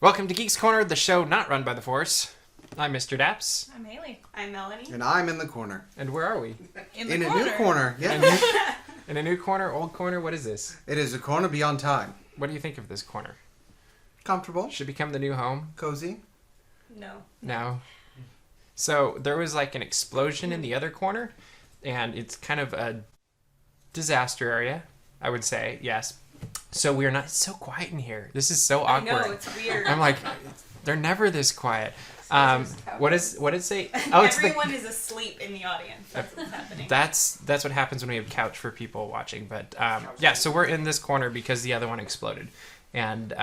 Welcome to Geeks Corner, the show not run by the Force. I'm Mr. Daps. I'm Haley. I'm Melanie. And I'm in the corner. And where are we? In a new corner, yeah. In a new corner, old corner, what is this? It is a corner beyond time. What do you think of this corner? Comfortable. Should become the new home? Cozy. No. So there was like an explosion in the other corner, and it's kind of a disaster area, I would say, yes. So we're not so quiet in here. This is so awkward. I know, it's weird. I'm like, they're never this quiet. What did it say? Oh, Everyone is asleep in the audience. That's what's happening. That's what happens when we have couch for people watching. But yeah, so we're in this corner because the other one exploded, and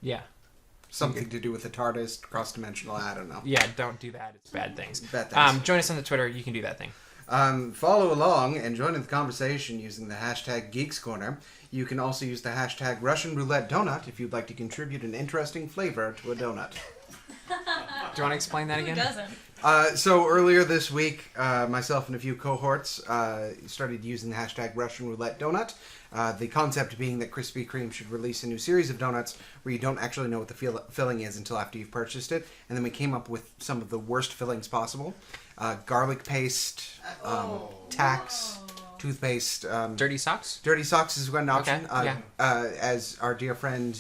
yeah. Something to do with the TARDIS, cross-dimensional, I don't know. Yeah, don't do that. It's bad things. Bad things. Join us on the Twitter. You can do that thing. Follow along and join in the conversation using the hashtag Geeks Corner. You can also use the hashtag Russian Roulette Donut if you'd like to contribute an interesting flavor to a donut. Do you want to explain that again? Who doesn't? So earlier this week, myself and a few cohorts started using the hashtag Russian Roulette Donut. The concept being that Krispy Kreme should release a new series of donuts where you don't actually know what the filling is until after you've purchased it. And then we came up with some of the worst fillings possible. Garlic paste, Tax, toothpaste. Dirty socks? Dirty socks is one option. Okay, yeah. As our dear friend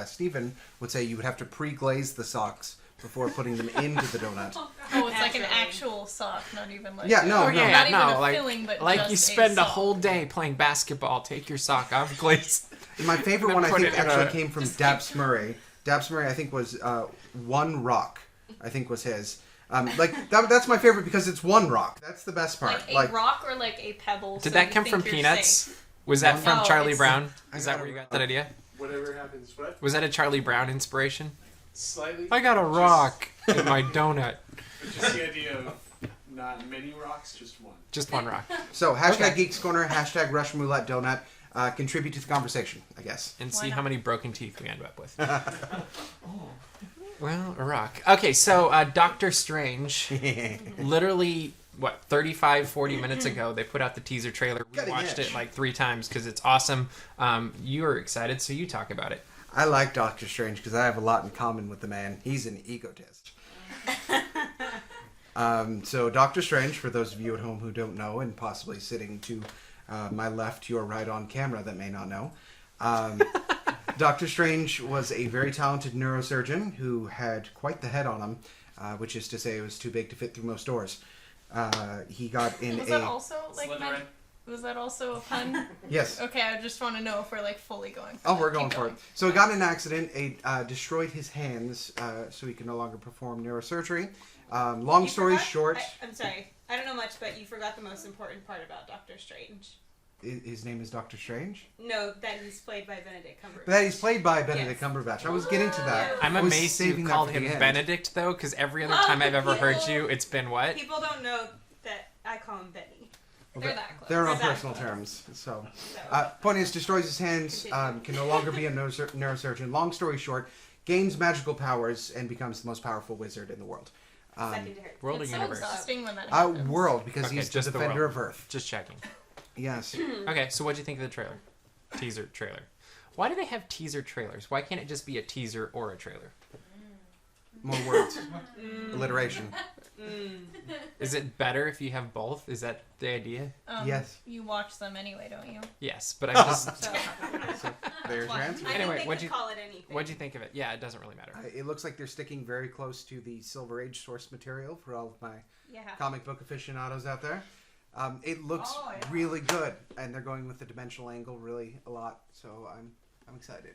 Stephen would say, you would have to pre-glaze the socks before putting them into the donut. Oh, it's like an actual sock, not even like... Yeah, no, or no. not even a like, filling, but like just you spend a a whole day playing basketball, take your sock off, glaze. My favorite Then one, I put think, it in actually a- came from Daps Murray. Daps Murray, I think, was One Rock, I think was his. That's my favorite because it's one rock. That's the best part. Like a rock or like a pebble. Did so that you come think from you're Peanuts? safe. Was that from No, Charlie it's- Brown? Is that where you got that idea? Whatever happens, what? Was that a Charlie Brown inspiration? Slightly. I got a rock in my donut. But just the idea of not many rocks, just one. Just one rock. So, hashtag Okay. Geeks Corner, hashtag Russian Roulette Donut. Contribute to the conversation, I guess. And Why see not? how many broken teeth we end up with. Well, a rock. Okay, so Doctor Strange, literally, 35, 40 minutes ago, they put out the teaser trailer. We Cutting watched edge. it like 3 times because it's awesome. You were excited, so you talk about it. I like Doctor Strange because I have a lot in common with the man. He's an egotist. So Doctor Strange, for those of you at home who don't know, and possibly sitting to my left, your right on camera that may not know, Doctor Strange was a very talented neurosurgeon who had quite the head on him, which is to say it was too big to fit through most doors. He got in Was a... that also like Slytherin. was that also a pun? Yes. Okay, I just want to know if we're like fully going. For Oh, that. we're going Keep for it. So he got in an accident. It destroyed his hands, so he can no longer perform neurosurgery. Long You story forgot- short, I'm sorry. I don't know much, but you forgot the most important part about Doctor Strange. his name is Doctor Strange. No, that he's played by Benedict Cumberbatch. That he's played by Benedict Yes. Cumberbatch. I was getting to that. I'm I was amazed you saving that called for the him end. Benedict, though, because every other Oh, time I've ever heard people- you, it's been what? People don't know that I call him Benny. They're that close. They're on They're that personal close. terms. So, So, point is, destroys his hands, can no longer be a neurosurgeon. Long story short, gains magical powers and becomes the most powerful wizard in the world. second to her. World It's or so universe? exhausting when that happens. World, because Okay, he's the just the defender world. of Earth. Just checking. Yes. Okay, so what do you think of the trailer? Teaser trailer. Why do they have teaser trailers? Why can't it just be a teaser or a trailer? More words. Alliteration. Is it better if you have both? Is that the idea? Yes. You watch them anyway, don't you? Yes, but I'm just... So There's your answer. I Anyway, think they what'd could you- call it anything. What'd you think of it? Yeah, it doesn't really matter. It looks like they're sticking very close to the Silver Age source material for all of my Yeah. comic book aficionados out there. It looks Oh, yeah. really good, and they're going with the dimensional angle really a lot. So I'm excited.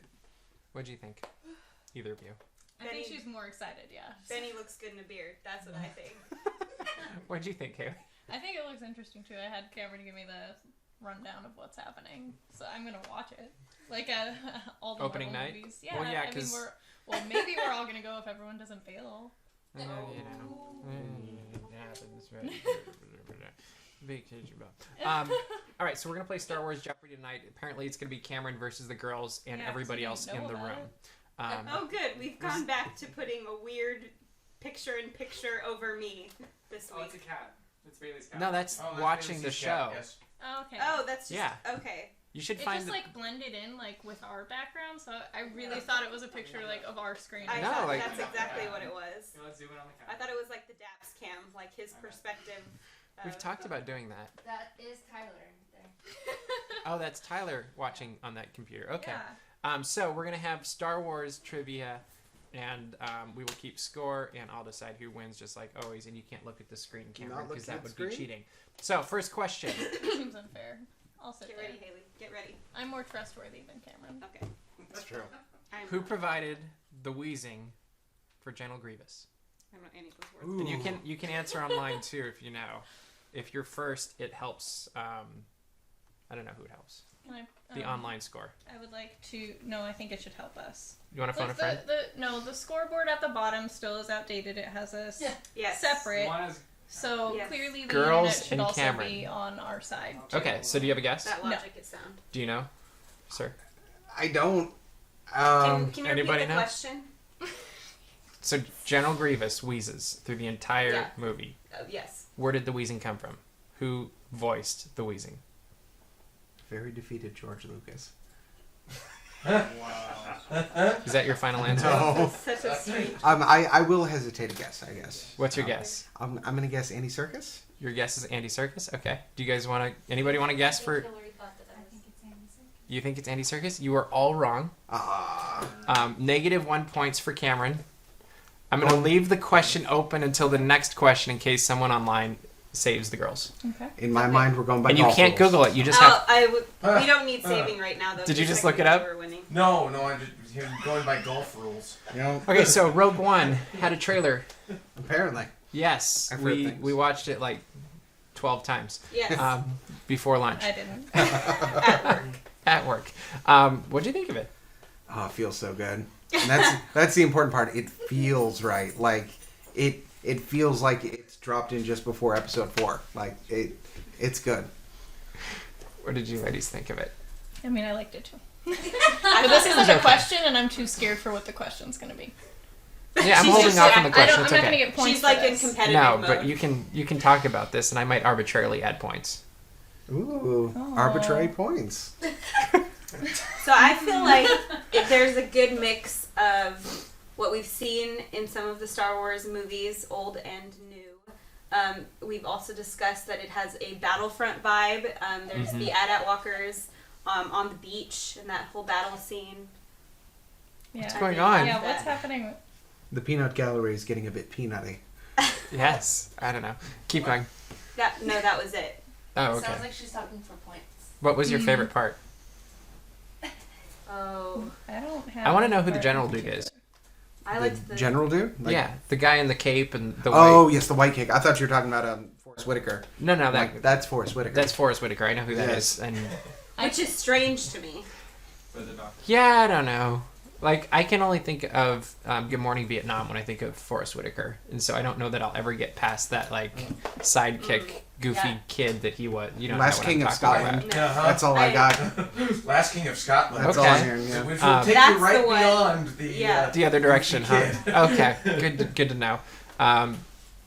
What'd you think? Either of you. I think Benny- she's more excited. Yeah. Benny looks good in a beard. That's what I think. What'd you think, Haley? I think it looks interesting too. I had Cameron give me the rundown of what's happening, so I'm gonna watch it. Like all the Opening Marvel night? movies. Yeah, Well, yeah, I mean 'cause- maybe we're all gonna go if everyone doesn't bail. You know. It happens, right? Big cage about. All right, so we're gonna play Star Wars Jeopardy tonight. Apparently, it's gonna be Cameron versus the girls and Yeah, everybody so you else know in the about room. Oh, good. We've gone back to putting a weird picture-in-picture over me this Oh, it's a week. cat. It's Bailey's cat. No, that's watching the show. Yes. Oh, okay. Oh, that's just... Yeah. Okay. You should It find just like blended in like with our background, so I really thought it was a picture like of our screen. I No, thought like- that's exactly what it was. You want to zoom in on the I camera? thought it was like the DAPs cam, like his perspective. We've talked about doing that. That is Tyler there. Oh, that's Tyler watching on that computer. Okay. Yeah. So we're gonna have Star Wars trivia, and we will keep score, and I'll decide who wins, just like always. And you can't look at the screen, Cameron, Not because looking that at would the be screen? cheating. So first question. Seems unfair. I'll sit Get there. ready, Haley. Get ready. I'm more trustworthy than Cameron. Okay. That's true. I'm Who not- provided the wheezing for General Grievous? I'm not any of those words. And you can answer online too if you know. If you're first, it helps. I don't know who it helps. Can I? The online score. I would like to. No, I think it should help us. You want to phone a Like friend? the scoreboard at the bottom still is outdated. It has us Yes. separate. One is So Yes. clearly the Girls internet should and also Cameron. be on our side. Too. Okay, so do you have a guess? That logic is sound. Do you know, sir? I don't. Can you anybody repeat the know? question? So General Grievous wheezes through the entire Yeah. movie. Yes. Where did the wheezing come from? Who voiced the wheezing? Very defeated George Lucas. wow. Is that your final answer? No. Such a strange. I will hesitate to guess. I guess. What's your guess? I'm gonna guess Andy Serkis. Your guess is Andy Serkis. Okay. Do you guys want to? Anybody want to guess for? Hillary thought that I was. You think it's Andy Serkis? You are all wrong. -1 points for Cameron. I'm going to leave the question open until the next question in case someone online saves the girls. Okay. In my mind, we're going by. And you golf can't rules. Google it. You just have. We don't need saving right now, though. Did you The just look second it up? we were winning. No, I'm just going by golf rules. You know, Okay, so Rogue One had a trailer. apparently. Yes, I've heard we things. watched it like 12 times Yes. before lunch I didn't. At work. at work. What do you think of it? Oh, it feels so good. And that's the important part. It feels right. Like it feels like it's dropped in just before episode 4. Like it's good. What did you ladies think of it? I mean, I liked it too. But this isn't a question, and I'm too scared for what the question's gonna be. Yeah, I'm She's holding just off like, on the I'm question. not It's gonna okay. get points. She's for like in this. competitive No, mode. but you can talk about this, and I might arbitrarily add points. Ooh, Aw. arbitrary points. So I feel like there's a good mix of what we've seen in some of the Star Wars movies, old and new. We've also discussed that it has a Battlefront vibe. There's the AT-AT walkers on the beach and that whole battle scene. Yeah. What's going on? Yeah, what's happening? The peanut gallery is getting a bit peanutty. Yes, I don't know. Keep going. That was it. Oh, okay. Sounds like she's talking for points. What was your favorite part? Oh, I don't have. I want to any know who the part general in dude particular. is. I liked the general dude. Like, Yeah, the guy in the cape and the Oh white. yes, the white cake. I thought you were talking about Forrest Whitaker. No, Like, that's Forrest Whitaker. that's Forrest Whitaker. I know who that is. Yes. And which is strange to me. For the doctor. yeah, I don't know. Like I can only think of Good Morning Vietnam when I think of Forrest Whitaker, and so I don't know that I'll ever get past that like sidekick, goofy Yeah. kid that he was. You don't Last know what King I'm of talking Scotland. about. That's all I got. Last King of Scotland. That's Okay. all I'm hearing. Yeah. Which will take That's you right the one. beyond the. Yeah. The other direction, huh? Kid. Okay, good to know.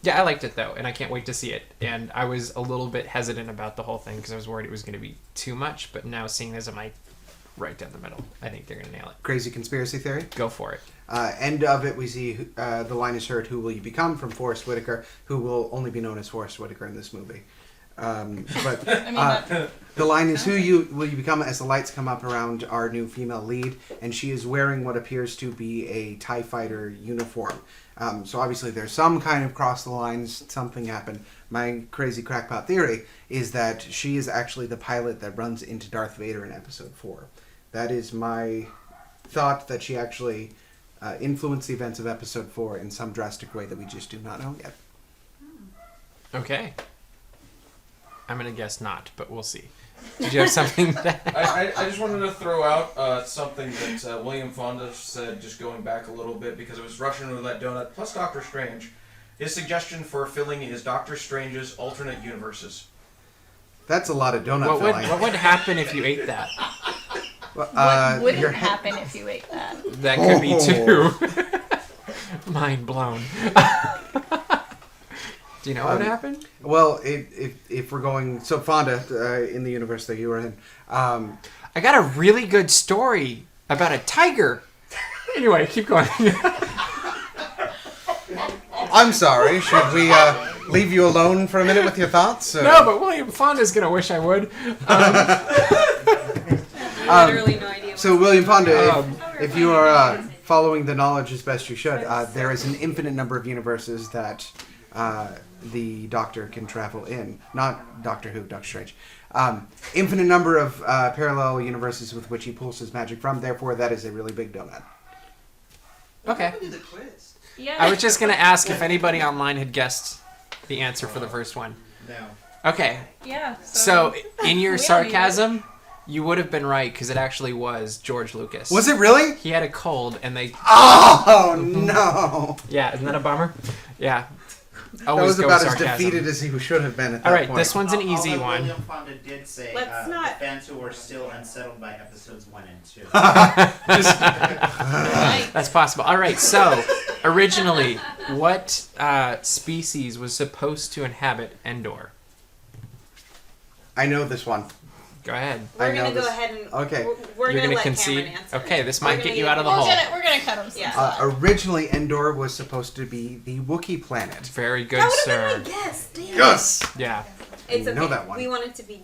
Yeah, I liked it though, and I can't wait to see it. And I was a little bit hesitant about the whole thing because I was worried it was going to be too much. But now seeing as I'm like right down the middle, I think they're going to nail it. Crazy conspiracy theory. Go for it. End of it, we see the line is heard, "Who will you become?" from Forrest Whitaker, who will only be known as Forrest Whitaker in this movie. But I mean, that, the line is, "Who you will you become?" as the lights come up around our new female lead, and she is wearing what appears to be a TIE fighter uniform. So obviously there's some kind of cross the lines, something happened. My crazy crackpot theory is that she is actually the pilot that runs into Darth Vader in Episode 4. That is my thought, that she actually influenced the events of Episode 4 in some drastic way that we just do not know yet. Okay. I'm going to guess not, but we'll see. Did you have something that... I just wanted to throw out something that William Fonda said, just going back a little bit, because it was Russian roulette donut plus Doctor Strange. His suggestion for filling is Doctor Strange's alternate universes. That's a lot of donut What would, filling. what would happen if you ate that? what wouldn't your happen if you ate that? That could be Oh. too. Mind blown. Do you know what happened? Well, if we're going... So, Fonda, in the universe that you were in... I got a really good story about a tiger. Anyway, keep going. I'm sorry. Should we leave you alone for a minute with your thoughts? No, but William Fonda's going to wish I would. Literally no idea. So, William Fonda, if you are following the knowledge as best you should, there is an infinite number of universes that the Doctor can travel in. Not Doctor Who, Doctor Strange. Infinite number of parallel universes with which he pulls his magic from. Therefore, that is a really big donut. Okay. Do the quiz. Yeah. I was just going to ask if anybody online had guessed the answer for the first one. No. Okay. Yeah. So, in your We don't need sarcasm, you would have been right because it actually was George Lucas. Was it really? He had a cold and they... Oh, no. Yeah, isn't that a bummer? Yeah. That Always was go about with as sarcasm. defeated as he should have been at that All right, point. this one's an easy Although one. William Fonda did say Let's not- the fans who were still unsettled by episodes 1 and 2. Right. That's possible. All right, so originally, what species was supposed to inhabit Endor? I know this one. Go ahead. We're I know going to go this. ahead and Okay. we're You're going to gonna let concede. Cameron answer. Okay, this We're might gonna get you give out of the We're hole. gonna cut him some Yeah. slack. Originally, Endor was supposed to be the Wookiee planet. Very good, That would sir. have been my guess. Damn. Yes! Yeah. It's You okay. know that one. We wanted to be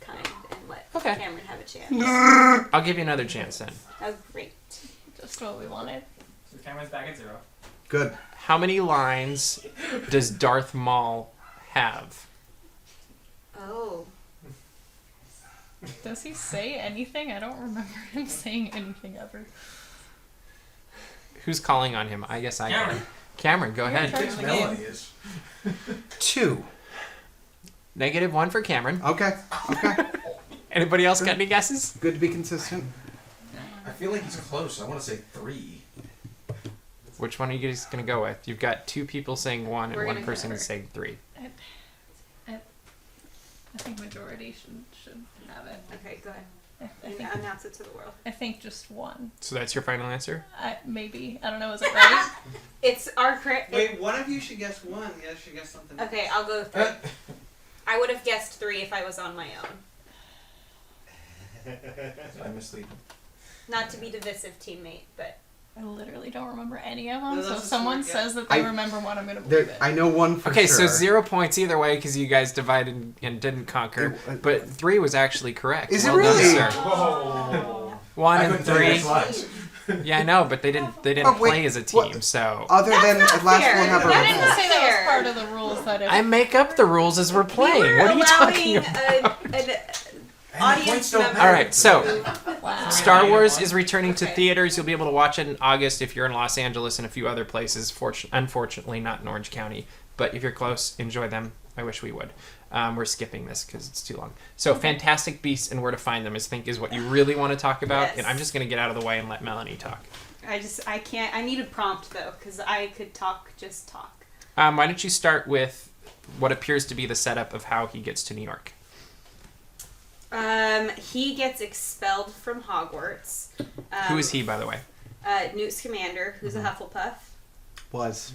kind and let Okay. Cameron have a chance. I'll give you another chance then. Oh, great. Just what we wanted. So Cameron's back at 0. Good. How many lines does Darth Maul have? Oh. Does he say anything? I don't remember him saying anything ever. Who's calling on him? I guess I Cameron. can. Cameron, go You're in ahead. charge. It's Melanie is. 2. -1 for Cameron. Okay. Okay. Anybody else got any guesses? Good to be consistent. I feel like he's close. I want to say 3. Which one are you guys going to go with? You've got 2 people saying 1 and We're 1 gonna person go is saying 3. I think majority should have it. Okay, go ahead. I And think announce it to the world. I think just one. So that's your final answer? Maybe. I don't know. Is it right? It's our correct. Wait, one of you should guess 1. The other should guess something else. Okay, I'll go 3. I would have guessed 3 if I was on my own. I mislead. Not to be divisive, teammate, but I literally don't remember any of them. No, so that's if a someone smart guess. says that they I- remember one, I'm gonna believe There, it. I know one for Okay, sure. so 0 points either way because you guys divided and didn't conquer. But 3 was actually correct. Is it Well done, really? sir. Whoa. 1 I and couldn't tell you 3. which lines. Yeah, I know, but they didn't Oh, wait, play as a what- team, so Other That's than not at last fair. we'll have a That I is didn't revolt. say that fair. was part of the rules. That if I make up the rules as we're playing. we were What are you talking allowing about? an And the audience points don't member. All right, so wow. Star Wars is returning to Okay. theaters. You'll be able to watch it in August if you're in Los Angeles and a few other places. Unfortunately, not in Orange County. But if you're close, enjoy them. I wish we would. We're skipping this because it's too long. So, Fantastic Beasts and Where to Find Them is what you really want to talk about. Yes. And I'm just going to get out of the way and let Melanie talk. I can't. I need a prompt though, because I could just talk. Why don't you start with what appears to be the setup of how he gets to New York? He gets expelled from Hogwarts. Who is he, by the way? Newt Scamander, who's a Hufflepuff. Was.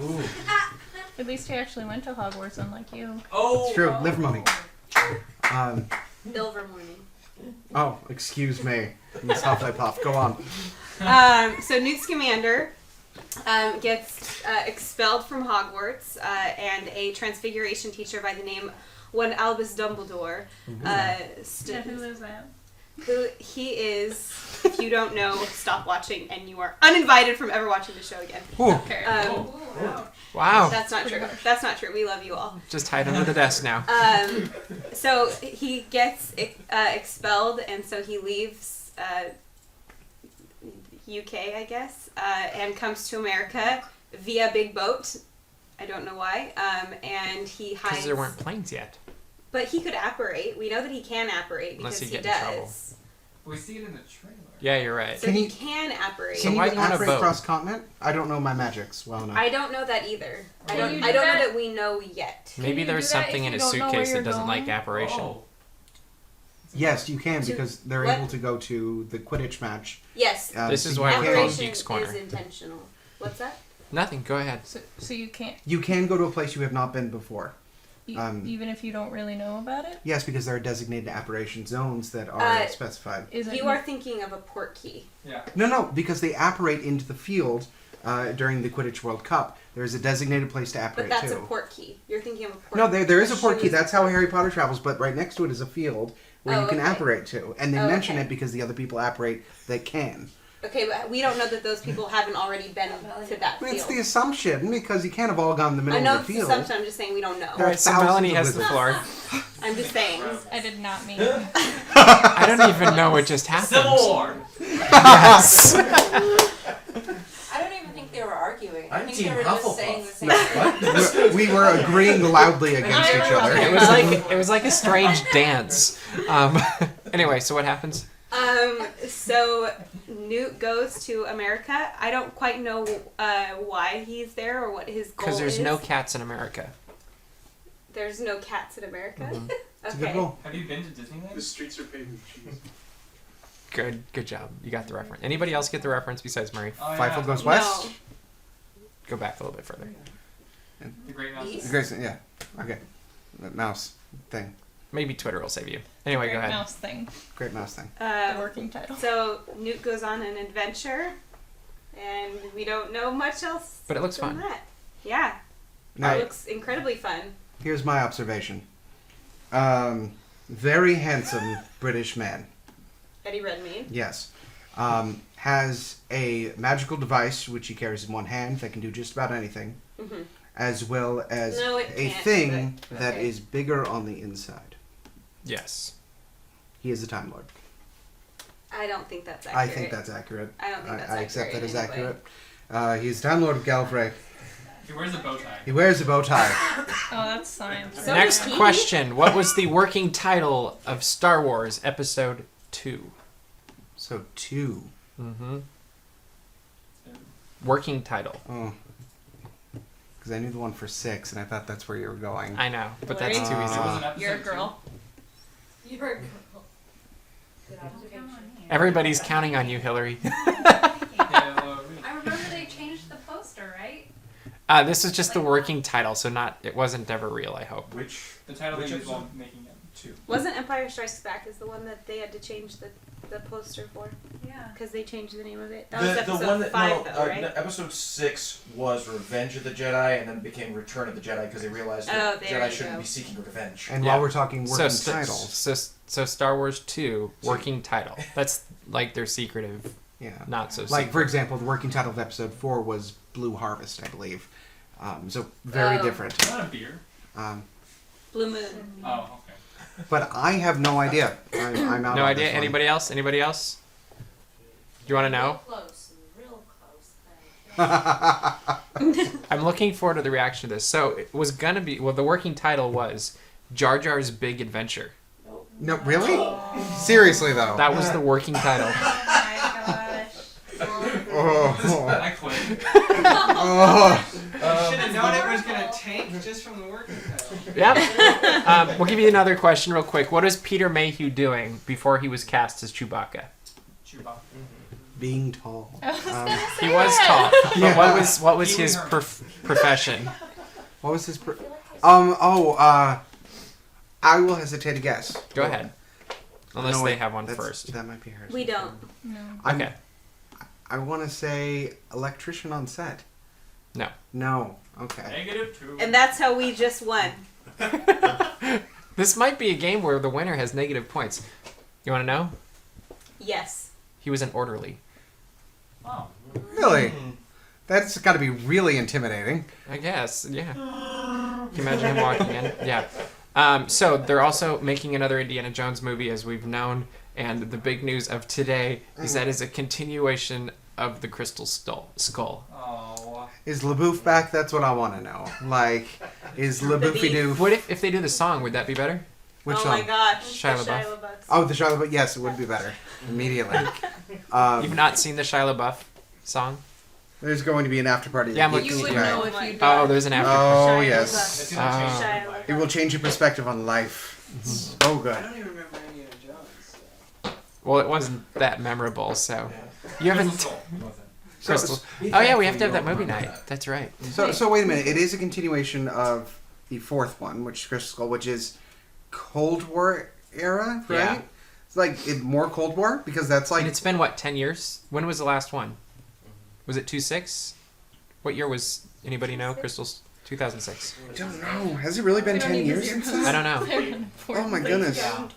Ooh. At least he actually went to Hogwarts, unlike you. Oh! It's true. Liver mummy. Ilvermorny. Oh, excuse me. Miss Hufflepuff. Go on. So Newt Scamander gets expelled from Hogwarts, and a transfiguration teacher by the name one Albus Dumbledore, Who is that? who he is. If you don't know, stop watching, and you are uninvited from ever watching the show again. Okay. Wow. That's not true. That's not true. We love you all. Just hide under the desk now. So he gets expelled, and so he leaves UK, I guess, and comes to America via big boat. I don't know why. And he hides. Because there weren't planes yet. But he could apparate. We know that he can apparate Unless because he he get in trouble. does. We see it in the trailer. Yeah, you're right. So Can he he- can apparate. So Can why you do you want a operate boat? cross continent? I don't know my magics well enough. I don't know that either. I Can don't. you I do don't know that? that we know yet. Maybe you there's do that something if in you his don't know where suitcase that you're doesn't like going? apparition. Oh. Yes, you can To- because they're what? able to go to the Quidditch match. Yes. This is so why you we can- call it Apparation Geeks Corner. is intentional. What's that? Nothing. Go ahead. So you can't, You can go to a place you have not been before. even if you don't really know about it? Yes, because there are designated apparition zones that are specified. Is it You are thinking of a port key. Yeah. No, because they apparate into the field during the Quidditch World Cup. There is a designated place to apparate But that's to. a port key. You're thinking of a port No, key. there is a port key. Shoes. That's how Harry Potter travels. But right next to it is a field where you can okay. apparate to, and they Oh, mention okay. it because the other people apparate that can. Okay, but we don't know that those people haven't already been to that field. It's the assumption because you can't have all gone in the middle I know of it's the the field. assumption. I'm just saying we don't know. There are Alright, so thousands Melanie of has the wizards. floor. I'm just saying. I did not mean. I don't even know what just happened. Civil War. Yes. I don't even think they were arguing. I'm think Team they were Hufflepuff. just saying the same thing. We were agreeing loudly against each other. It was like a strange dance. Anyway, so what happens? So Newt goes to America. I don't quite know why he's there or what his goal Because there's is. no cats in America. There's no cats in America. Mhm. It's a good Okay. goal. Have you been to Disneyland? The streets are paved with cheese. Good job. You got the reference. Anybody else get the reference besides Murray? Oh, Feifel goes No. west. Go back a little bit further. The Great Mouse. East? Grayson, yeah. Okay. The mouse thing. Maybe Twitter will save you. Anyway, Great go ahead. Mouse thing. Great mouse thing. The working title. So Newt goes on an adventure, and we don't know much else. But it looks than fun. that. Yeah, Now, it looks incredibly fun. here's my observation. Very handsome British man. Eddie Redmayne. Yes. Has a magical device which he carries in one hand that can do just about anything, Mhm. as well as No, it a can't, thing but- that okay. is bigger on the inside. Yes. He is a Time Lord. I don't think that's I accurate. think that's accurate. I don't think that's I accept that accurate as in any way. accurate. He's Time Lord of Gallifrey. He wears a bow tie. He wears a bow tie. Oh, that's science. So Next does he. question. What was the working title of Star Wars Episode 2? So 2. Mm-hmm. Working title. Oh. Because I knew the one for 6, and I thought that's where you were going. I know, but that's too Worry. easy. It was an episode You're a girl. You're a girl. Good observation. Everybody's counting on you, Hillary. I remember they changed the poster, right? This is just the working title, so it wasn't ever real, I hope. Which The title Which they used episode? while making it. 2? Wasn't Empire Strikes Back is the one that they had to change the poster for? Yeah. Because they changed the name of it. That was The episode one that 5, no, though, right? no, episode 6 was Revenge of the Jedi, and then became Return of the Jedi because they realized that Oh, there Jedi you shouldn't go. be seeking revenge. And Yeah. while we're talking working so, titles, so Star Wars 2, working title. That's like their secretive, yeah. not so Like, secret. for example, the working title of episode 4 was Blue Harvest, I believe. So, very Oh. different. Not a beer. Blue Moon. Oh, okay. But I have no idea. I'm out No on idea? this one. Anybody else? Anybody else? Do you want to know? Real close. Thing. I'm looking forward to the reaction to this. So it was gonna be the working title was Jar Jar's Big Adventure. No, really? Seriously, though. That was the working title. Oh. I quit. Oh. Should have known it was gonna tank just from the working title. Yep. We'll give you another question real quick. What is Peter Mayhew doing before he was cast as Chewbacca? Chewbacca. Being tall. He was tall. But Yeah. what was He his was profession? What was his... I will hesitate to guess. Go ahead. Unless No, they wait, have one that's- first. That might be hers. We don't. No. Okay. I want to say electrician on set. No. No. Okay. -2. And that's how we just won. This might be a game where the winner has negative points. You want to know? Yes. He was an orderly. Oh. Really? That's got to be really intimidating. I guess, yeah. Can you imagine him walking in? Yeah. So they're also making another Indiana Jones movie, as we've known, and the big news of today is that is a continuation of the Crystal Skull. Oh. Is LaBouffe back? That's what I want to know. Like, is LaBouffe Doof... What if they do the song? Would that be better? Which oh song? my gosh. Shia the LaBeouf. LaBeouf. Oh, the Charlotte, but yes, it would be better. Immediately. You've not seen the Shia LaBeouf song? There's going to be an after party. Yeah, I'm that looking You keeps would me know right. if you did. Oh, there's an after. Oh, Shia yes. It's LaBeouf. gonna change Shia my life. It will change your perspective on life. It's so good. I don't even remember Indiana Jones. So. Well, it wasn't that memorable, so you haven't. Crystal Skull. It wasn't. Crystal. Oh yeah, we have to have that movie night. That's right. So wait a minute. It is a continuation of the fourth one, which is Crystal Skull, which is Cold War era, right? Yeah. It's like more Cold War because that's like And it's been what, 10 years? When was the last one? Was it 2006? What year was anybody know? Crystal's 2006. I don't know. Has it really been We don't 10 need years the since zeros. I that? don't know. Oh my goodness. Yeah.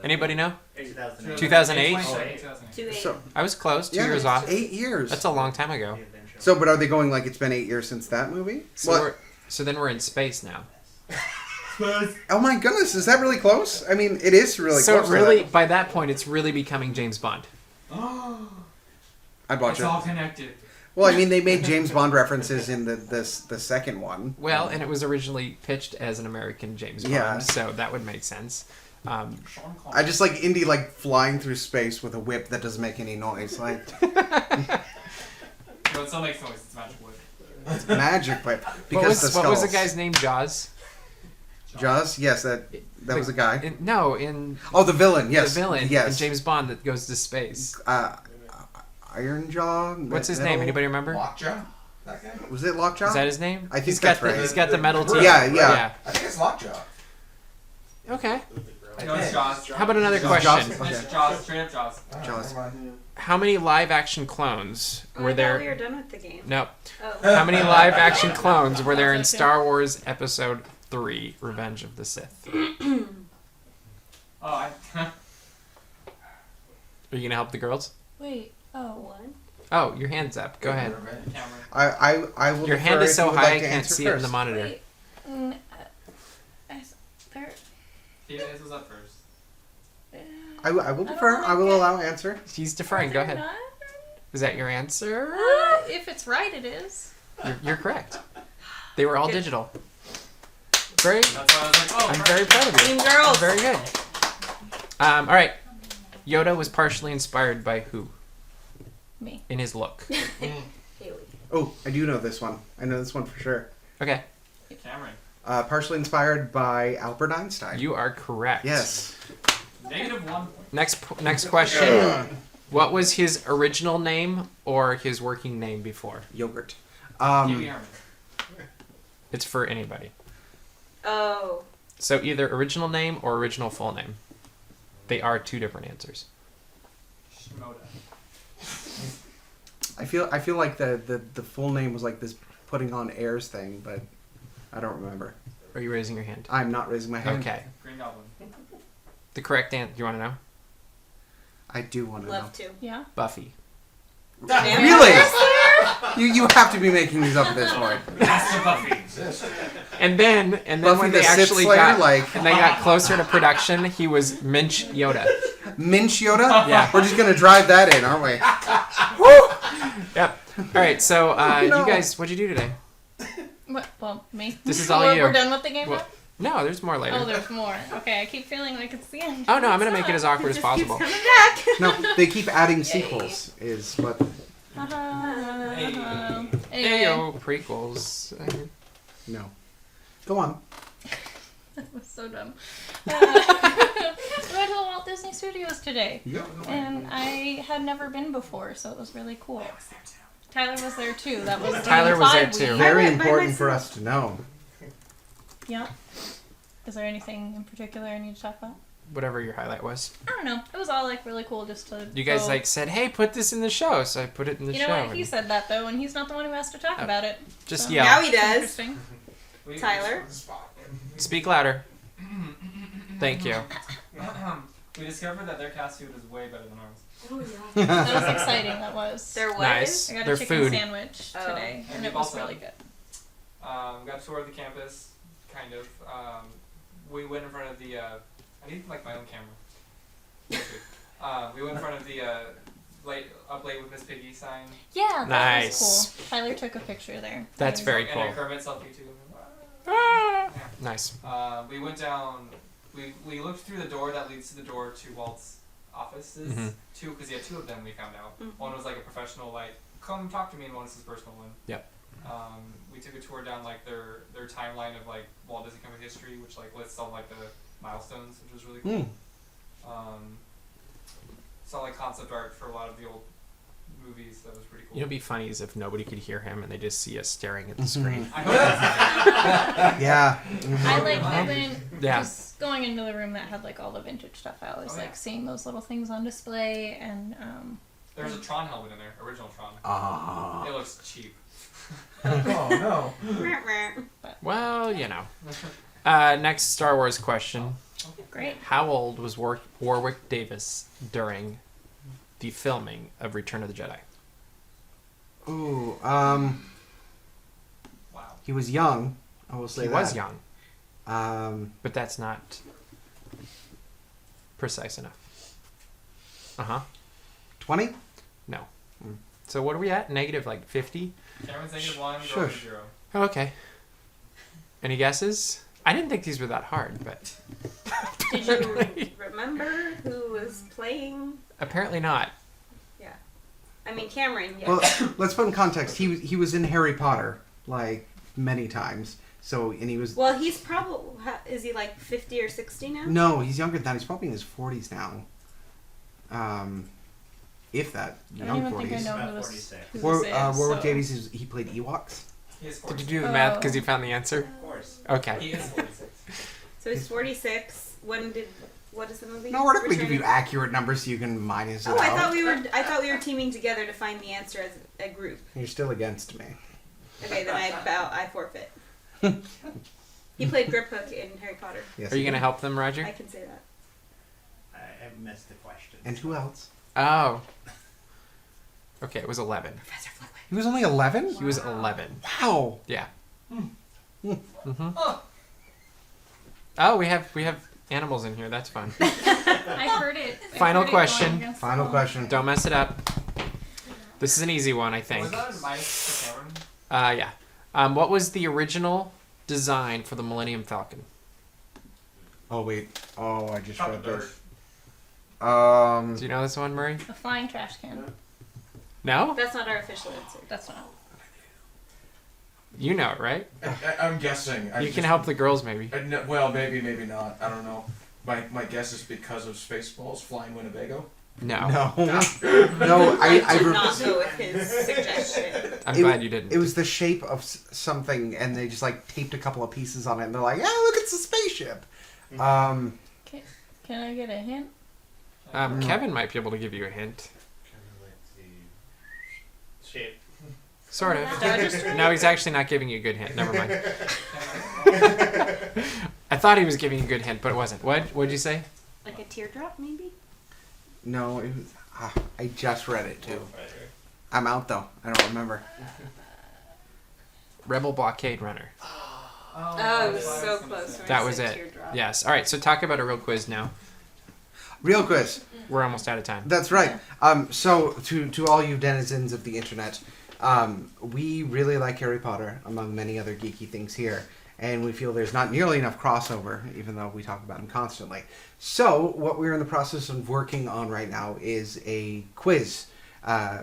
Anybody know? 2008. 2008? 2008. So I was close. 2 yeah, years off. 8 years. That's a long time ago. So, but are they going like it's been 8 years since that movie? So then we're in space now. Oh my goodness, is that really close? I mean, it is really So close. it really, by that point, it's really becoming James Bond. I'd watch It's it. all connected. Well, I mean, they made James Bond references in the second one. Well, and it was originally pitched as an American James Bond, Yeah. so that would make sense. Sean Connery. I just like Indy like flying through space with a whip that doesn't make any noise, like No, it still makes noise. It's magic wood. magic whip. What Because was, the what was the skulls. guy's name? Jaws? Jaws? Yes, that was a guy. In Oh, the villain. Yes, the villain Yes, in James Bond that goes to space. Iron Jaw. What's his name? Anybody remember? Lockjaw? That guy? Was it Lockjaw? Is that his name? I think he's that's got the, right. He's got the metal teeth. Yeah. I think it's Lockjaw. Okay. No, it's Jaws. How about another Jaws. question? Okay. It's Jaws. Straight up Jaws. Jaws. How many live-action clones Oh, were I thought there? we were done with the game. No. Oh. How many live-action clones were there in That's okay. Star Wars Episode 3: Revenge of the Sith? Oh, I. Are you gonna help the girls? Wait. Oh. One. Oh, your hand's up. Go ahead. Cameron. I will. Your hand defer is if so you would high like I to can't answer see it in the first. monitor. Wait. There. Yeah, this was up first. I will I don't defer. like I will it. allow answer. He's deferring. Go ahead. Not? Is that your answer? If it's right, it is. You're correct. They were all Good. digital. Very. That's why I was like, oh. I'm very proud of you. Team girls. Very good. All right. Yoda was partially inspired by who Me. in his look? Haley. Oh, I do know this one. I know this one for sure. Okay, Cameron. Partially inspired by Albert Einstein. you are correct. Yes. -1. Next question. What was his original name or his working name before? Yogurt. Pee-wee Herman. It's for anybody. Oh. So either original name or original full name. They are two different answers. Shimoda. I feel like the full name was like this putting on airs thing, but I don't remember. Are you raising your hand? I'm not raising my hand. Okay. Green Goblin. The correct answer. Do you want to know? I do want to know. Love to. Yeah. Buffy. Really? You have to be making these up at this point. Master Buffy. And then Buffy when the they Sith actually Slayer, got like and they got closer to production, he was Minch Yoda. Minch Yoda. Yeah. We're just gonna drive that in, aren't we? Yep. All right. So No. you guys, what'd you do today? What? Well, me. This is all we're, you. We're done with the game Well, No, there's more now? later. Oh, there's more. Okay, I keep feeling like it's the end. Oh no, I'm gonna It's make it not. as awkward as Just keeps possible. coming back. No, they keep adding sequels. Is what. Anyway, Ayo, prequels. No. Go on. that was so dumb. We went to the Walt Disney Studios today, and I had never been before, so it was really cool. Tyler was there too. That was Tyler was there implied too. we- Very I went by important for us to know. Yeah. Is there anything in particular I need to talk about? Whatever your highlight was. I don't know. It was all like really cool just to. You guys go- like said, "Hey, put this in the show," so I put it in the You show. know what? He and said that though, and he's not the one who has to talk Oh. about it. just So- yell. Now he does. Interesting. Tyler. Speak louder. Thank you. We discovered that their cat food is way better than ours. That was exciting. That was. There was. Nice. I got Their a chicken food. sandwich Oh. today, and And it was also- really good. Got a tour of the campus, kind of. We went in front of the. I need like my own camera. We went in front of the up late with Miss Piggy sign. Yeah, that Nice. was cool. Tyler took a picture there. That's And- very And cool. a Kermit selfie too. Nice. We went down. We looked through the door that leads to the door to Walt's offices. Mhm. Two, because he had two of them. We found out. Mhm. One was like a professional, like come talk to me, and one was his personal one. Yep. We took a tour down like their timeline of like Walt Disney Company history, which like lists all like the milestones, which was really cool. Hmm. Saw like concept art for a lot of the old movies. That was pretty cool. You know, what'd be funny is if nobody could hear him and they just see us staring at the screen. I hope that's Yeah. I like having Yeah. just going into the room that had like all the vintage stuff. I always like seeing those little things on display and There's a Tron helmet in there, original Tron. Ah. It looks cheap. Oh no. Well, you know. Next Star Wars question. great. How old was Warwick Davis during the filming of Return of the Jedi? Ooh, Wow. he was young. I will say He that. was young, But that's not precise enough. 20? No. So what are we at? Negative like 50? Cameron's -1, Shush. Jordan's 0. Oh, okay. Any guesses? I didn't think these were that hard, but Did you remember who was playing? apparently not. I mean, Cameron, yes. Well, let's put in context. He was in Harry Potter, like, many times. So, and he was... Well, he's probably... Is he like 50 or 60 now? No, he's younger than that. He's probably in his 40s now. If that. I Young don't even 40s. think I know About who this, 46. who this is. Warwick so. Davies, he played Ewoks. He is Did 46. you do the math Oh. because you found the answer? Of course. Okay. He is 46. So he's 46. What is the movie? No, we're not going to give Return you of- accurate numbers so you can minus it Oh, out. I thought we were teaming together to find the answer as a group. You're still against me. Okay, then I forfeit. He played Grip Hook in Harry Potter. Yes. Are you going to help them, Roger? I can say that. I missed the question. And who else? Oh. Okay, it was 11. Professor Flitwick. He was only 11? He was 11. Wow. Yeah. Mm-hmm. Oh, we have animals in here. That's fun. I heard it. I Final heard it question. going against the Final wall. question. Don't mess it up. This is an easy one, I think. Was that a mice for Cameron? Yeah. What was the original design for the Millennium Falcon? Oh, wait. Oh, I just Top read dirt. this. Do you know this one, Murray? A flying trash can. No? That's not our official answer. That's not. You know it, right? I'm guessing. You can help the girls, maybe. Well, maybe not. I don't know. My guess is because of Spaceballs flying Winnebago. No. No. No, I did I not go with his suggestion. I'm It glad you didn't. It was the shape of something, and they just, like, taped a couple of pieces on it, and they're like, oh, look, it's a spaceship. Can I get a hint? Kevin might be able to give you a hint. Shape. Sort of. Star Destroyer? No, he's actually not giving you a good hint. Never mind. I thought he was giving you a good hint, but it wasn't. What'd you say? Like a teardrop, maybe? No, it was... I just read it, too. I'm out, though. I don't remember. Rebel Blockade Runner. Oh, it was so close. when I That was said it. teardrop. Yes. All right, so talk about a real quiz now. Real quiz. We're almost out of time. That's right. So, to all you denizens of the internet, we really like Harry Potter, among many other geeky things here. And we feel there's not nearly enough crossover, even though we talk about him constantly. So, what we're in the process of working on right now is a quiz,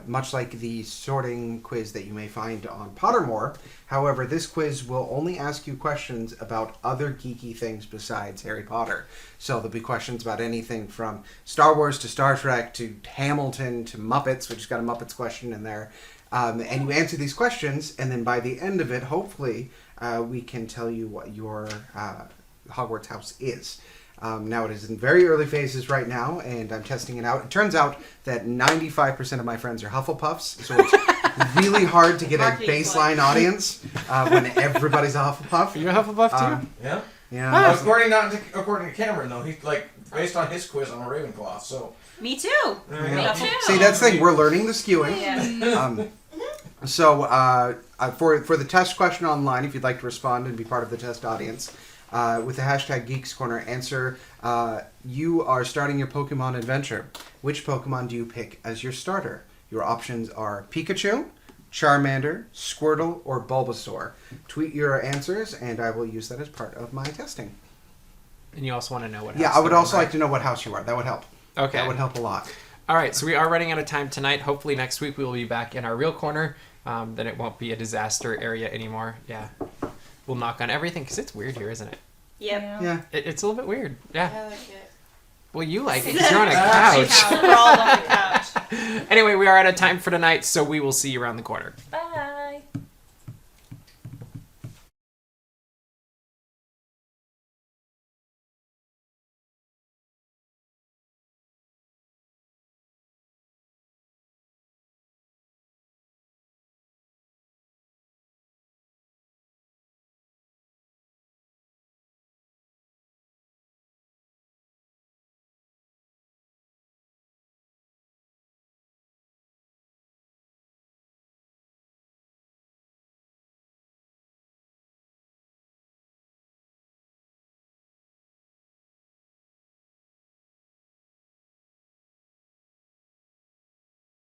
much like the sorting quiz that you may find on Pottermore. However, this quiz will only ask you questions about other geeky things besides Harry Potter. So, there'll be questions about anything from Star Wars to Star Trek to Hamilton to Muppets. We just got a Muppets question in there. And you answer these questions, and then by the end of it, hopefully, we can tell you what your Hogwarts house is. Now, it is in very early phases right now, and I'm testing it out. It turns out that 95% of my friends are Hufflepuffs, so it's really hard to get a Marketing baseline audience when everybody's a Hufflepuff. Are you a Hufflepuff too? Yeah. Yeah. According to Cameron though, he's like based on his quiz on a Ravenclaw. So Me too. Yeah. Me too. See, that's the thing. We're learning the skewing. Yeah. So, for the test question online, if you'd like to respond and be part of the test audience, with the hashtag Geeks Corner, answer, you are starting your Pokemon adventure. Which Pokemon do you pick as your starter? Your options are Pikachu, Charmander, Squirtle, or Bulbasaur. Tweet your answers, and I will use that as part of my testing. And you also want to know what? Yeah, house I would they're in, also right? like to know what house you are. That would help. Okay. That would help a lot. All right, so we are running out of time tonight. Hopefully next week we will be back in our real corner. Then it won't be a disaster area anymore. Yeah, we'll knock on everything because it's weird here, isn't it? Yep. Yeah. It's a little bit weird. Yeah. I like it. Well, you like it because you're on a couch. We're all on the couch. Anyway, we are out of time for tonight, so we will see you around the corner.